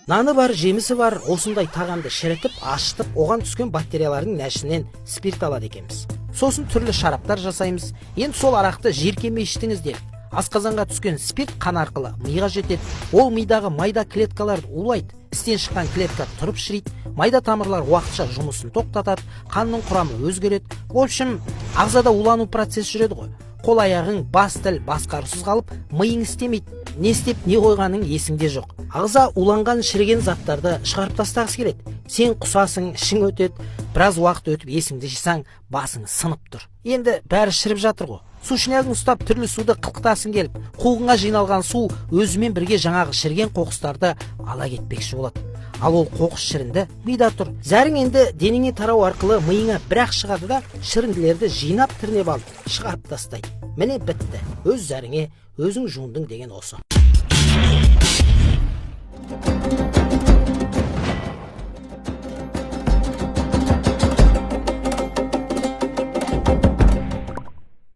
Наны бар, жемісі бар, осындай тағамды шірітіп, ашытып, оған түскен бактериялардың нәшінен спирт алады екенбіз. Сосын түрлі шараптар жасаймыз. Енді сол арақты жиіркенбей іштіңіз делік. Асқазанға түскен спирт қан арқылы миға жетеді. Ол мидағы майда клеткаларды улайды. Істен шыққан клетка тұрып шірейді. Майда тамырлар уақытша жұмысын тоқтатады. Қанның құрамы өзгереді. В общем, ағзада улану процесі жүреді ғой. Қол аяғың, бас тіл басқарусыз қалып, миың істемейді. Не істеп, не қойғаның есіңде жоқ. Ағза уланған шіріген заттарды шығарып тастағысы келеді. Сен құсасың, ішің өтеді. Біраз уақыт өтіп есіңді жисаң, басың сынып тұр. Енді бәрі шіріп жатыр ғой. Су шынягын ұстап түрлі суды қылқытасың келіп, қуғынға жиналған су өзімен бірге жаңағы шірген қоқыстарды ала кетпекші болады. Ал ол қоқыс шірінді мида тұр. Зәрің енді денеңе тарау арқылы миыңа бір-ақ шығады да, шірінділерді жинап тірнеп алып, шығарып тастайды. Міне бітті. Өз зәріңе өзің жуындың деген осы.